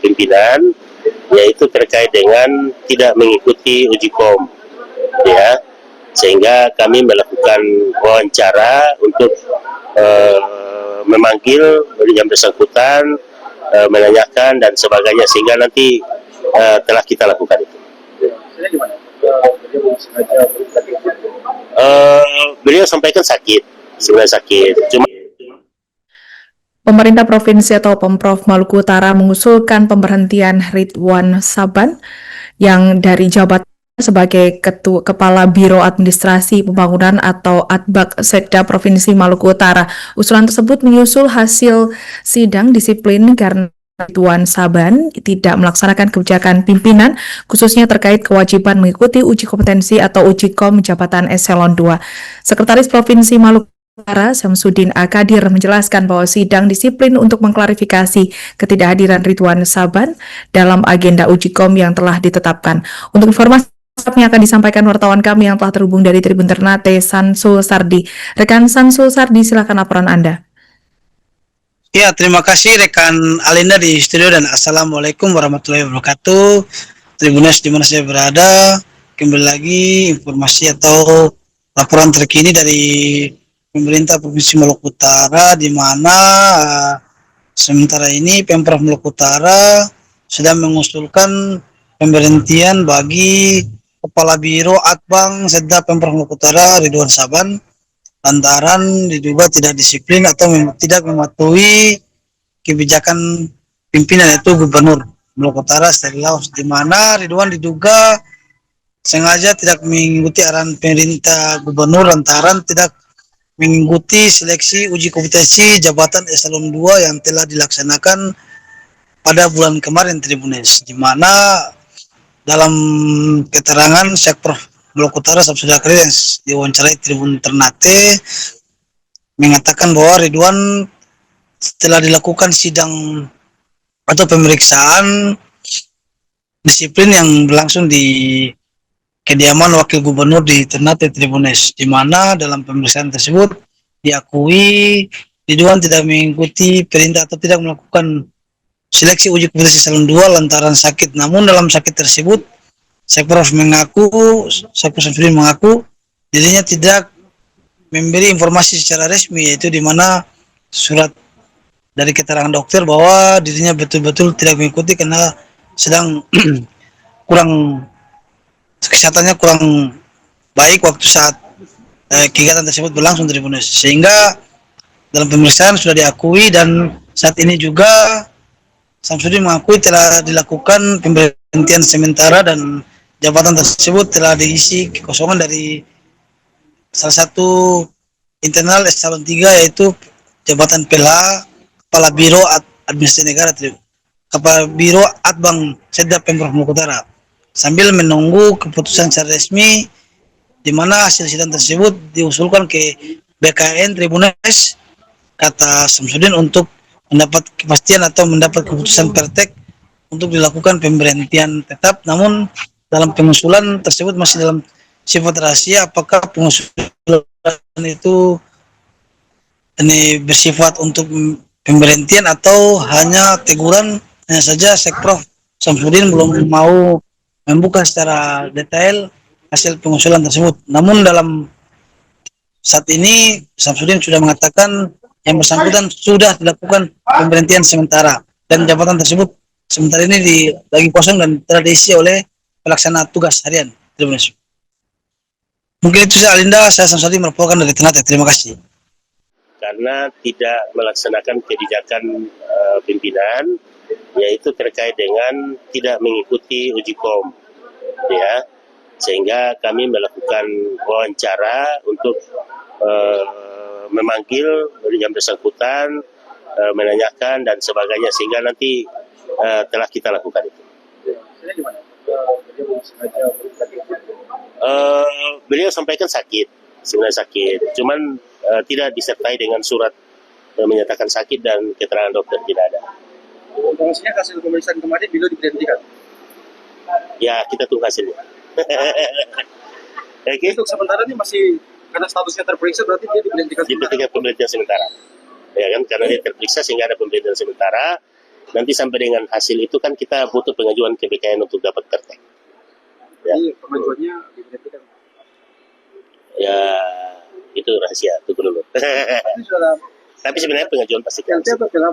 pimpinan, yaitu terkait dengan tidak mengikuti uji kom, ya, sehingga kami melakukan wawancara untuk memanggil yang bersangkutan, menanyakan dan sebagainya, sehingga nanti telah kita lakukan itu. Beliau sampaikan sakit, sebenarnya sakit. Cuma Pemerintah Provinsi atau Pemprov Maluku Utara mengusulkan pemberhentian Ridwan Saban yang dari jabatan sebagai Kepala Biro Administrasi Pembangunan atau Adbak Sekda Provinsi Maluku Utara. Usulan tersebut menyusul hasil sidang disiplin karena Ridwan Saban tidak melaksanakan kebijakan pimpinan, khususnya terkait kewajiban mengikuti uji kompetensi atau uji kom jabatan eselon 2. Sekretaris Provinsi Maluku Utara Samsudin Akadir menjelaskan bahwa sidang disiplin untuk mengklarifikasi ketidakhadiran Ridwan Saban dalam agenda uji kom yang telah ditetapkan. Untuk informasi yang akan disampaikan wartawan kami yang telah terhubung dari Tribun Ternate, Samsul Sardi. Rekan Samsul Sardi, silakan laporan Anda. Ya, terima kasih rekan Alinda di studio dan Assalamualaikum warahmatullahi wabarakatuh. Tribuners di mana saya berada, kembali lagi informasi atau laporan terkini dari pemerintah Provinsi Maluku Utara, di mana sementara ini Pemprov Maluku Utara sedang mengusulkan pemberhentian bagi Kepala Biro Adbang Sekda Pemprov Maluku Utara Ridwan Saban lantaran diduga tidak disiplin atau tidak mematuhi kebijakan pimpinan, yaitu Gubernur Maluku Utara Stanislaus, di mana Ridwan diduga sengaja tidak mengikuti arahan pemerintah Gubernur lantaran tidak mengikuti seleksi uji kompetensi jabatan eselon 2 yang telah dilaksanakan pada bulan kemarin, Tribunes, di mana dalam keterangan Sekprov Maluku Utara Samsudin Akadir yang diwawancarai Tribun Ternate mengatakan bahwa Ridwan setelah dilakukan sidang atau pemeriksaan disiplin yang berlangsung di kediaman Wakil Gubernur di Ternate, Tribunes, di mana dalam pemeriksaan tersebut diakui Ridwan tidak mengikuti perintah atau tidak melakukan seleksi uji kompetensi eselon 2 lantaran sakit. Namun dalam sakit tersebut Sekprov Samsudin mengaku dirinya tidak memberi informasi secara resmi, yaitu di mana surat dari keterangan dokter bahwa dirinya betul-betul tidak mengikuti karena sedang kurang kesehatannya kurang baik waktu saat kegiatan tersebut berlangsung, Tribunes, sehingga dalam pemeriksaan sudah diakui dan saat ini juga Samsudin mengakui telah dilakukan pemberhentian sementara dan jabatan tersebut telah diisi kekosongan dari salah satu internal eselon 3, yaitu jabatan PLH Kepala Biro Administrasi Negara, Kepala Biro Adbang Sekda Pemprov Maluku Utara, sambil menunggu keputusan secara resmi di mana hasil sidang tersebut diusulkan ke BKN Tribunes, kata Samsudin, untuk mendapat kepastian atau mendapat keputusan pertek untuk dilakukan pemberhentian tetap. Namun dalam pengusulan tersebut masih dalam sifat rahasia apakah pengusulan itu ini bersifat untuk pemberhentian atau hanya teguran. Hanya saja Sekprov Samsudin belum mau membuka secara detail hasil pengusulan tersebut. Namun dalam saat ini Samsudin sudah mengatakan yang bersangkutan sudah dilakukan pemberhentian sementara dan jabatan tersebut sementara ini lagi kosong dan telah diisi oleh pelaksana tugas harian. Terima kasih. Mungkin itu saya, Alinda. Saya Samsudin melaporkan dari Ternate. Terima kasih. karena tidak melaksanakan kebijakan pimpinan, yaitu terkait dengan tidak mengikuti uji kom, ya, sehingga kami melakukan wawancara untuk memanggil yang bersangkutan, menanyakan dan sebagainya, sehingga nanti telah kita lakukan itu. Beliau sampaikan sakit, sebenarnya sakit, cuman tidak disertai dengan surat menyatakan sakit dan keterangan dokter, tidak ada. Maksudnya hasil pemeriksaan kemarin beliau diberhentikan? Ya, kita tunggu hasilnya. Okay. Untuk sementara ini masih karena statusnya terperiksa, berarti dia diberhentikan. Diberhentikan pemberhentian sementara. Ya kan, karena dia terperiksa sehingga ada pemberhentian sementara. Nanti sampai dengan hasil itu kan kita butuh pengajuan ke BKN untuk dapat kertek. Ya. Jadi pengajuannya diberhentikan. Ya, itu rahasia, tunggu dulu. Ini sudah Tapi sebenarnya pengajuan pasti kan. PLT atau PLH?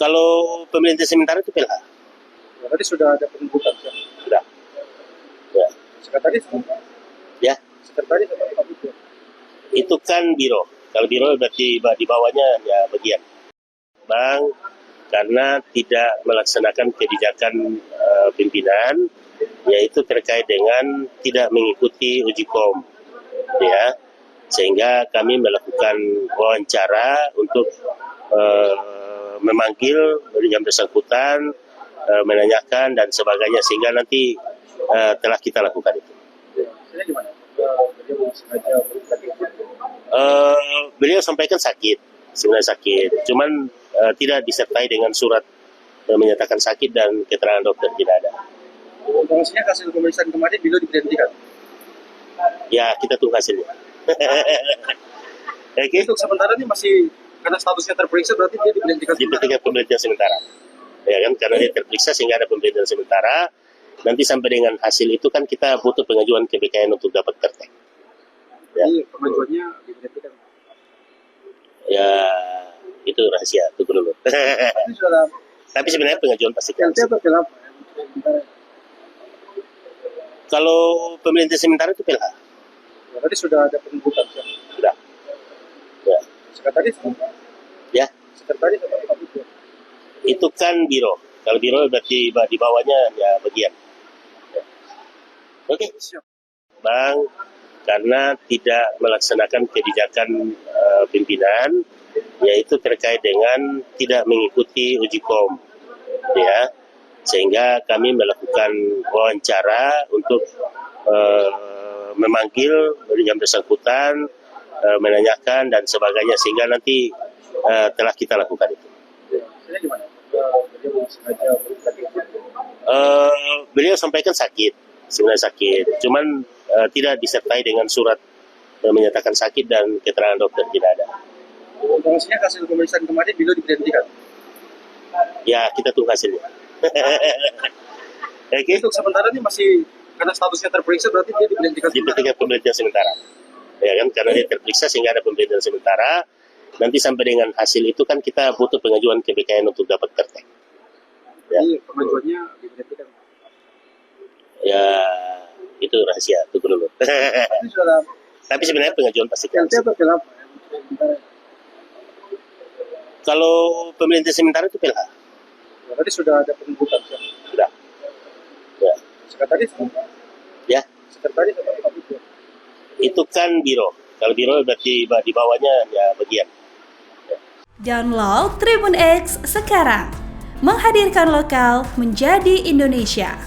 Kalau pemerintah sementara itu PLH. Ya, tadi sudah ada penuntutan. Sudah. Ya. Sekretaris? Ya. Sekretaris atau apa itu? Itu kan biro. Kalau biro berarti di bawahnya ya bagian. Bang, karena tidak melaksanakan kebijakan pimpinan, yaitu terkait dengan tidak mengikuti uji kom, ya, sehingga kami melakukan wawancara untuk memanggil yang bersangkutan, menanyakan dan sebagainya, sehingga nanti telah kita lakukan itu. Ini gimana? Dia mau sengaja berhenti. Beliau sampaikan sakit, sebenarnya sakit, cuman tidak disertai dengan surat menyatakan sakit dan keterangan dokter tidak ada. Informasinya hasil pemeriksaan kemarin beliau diberhentikan. Ya, kita tunggu hasilnya. Oke, Untuk sementara ini masih karena statusnya terperiksa berarti dia diberhentikan. diberhentikan pemberhentian sementara. Ya kan, karena dia terperiksa sehingga ada pemberhentian sementara. Nanti sampai dengan hasil itu kan kita butuh pengajuan ke BKN untuk dapat kertek. Ya. Jadi pengajuannya diberhentikan. Ya, itu rahasia, tunggu dulu. Ini sudah Tapi sebenarnya pengajuan pasti kan. PLT atau PLH? Kalau pemerintah sementara itu PLH. Ya, tadi sudah ada penuntutan. Sudah. Ya. Sekretaris? Ya. Sekretaris atau apa itu? Itu kan biro. Kalau biro berarti di bawahnya ya bagian. Ya. Oke. Siap. Bang, karena tidak melaksanakan kebijakan pimpinan, yaitu terkait dengan tidak mengikuti uji kom, ya, sehingga kami melakukan wawancara untuk memanggil yang bersangkutan, menanyakan dan sebagainya, sehingga nanti telah kita lakukan itu. Ini gimana? Dia mau sengaja berhenti. Beliau sampaikan sakit, sebenarnya sakit, cuman tidak disertai dengan surat menyatakan sakit dan keterangan dokter tidak ada. Informasinya hasil pemeriksaan kemarin beliau diberhentikan. Ya, kita tunggu hasilnya. Oke, Untuk sementara ini masih karena statusnya terperiksa berarti dia diberhentikan. diberhentikan pemberhentian sementara. Ya kan, karena dia terperiksa sehingga ada pemberhentian sementara. Nanti sampai dengan hasil itu kan kita butuh pengajuan ke BKN untuk dapat kertek. Ya. Jadi pengajuannya diberhentikan. Ya, itu rahasia, tunggu dulu. Ini sudah Tapi sebenarnya pengajuan pasti kan. PLT atau PLH? Kalau pemerintah sementara itu PLH. Ya, tadi sudah ada penuntutan. Sudah. Ya. Sekretaris? Ya. Sekretaris atau apa itu? Itu kan biro. Kalau biro berarti di bawahnya ya bagian. Download Tribun X sekarang. Menghadirkan lokal menjadi Indonesia.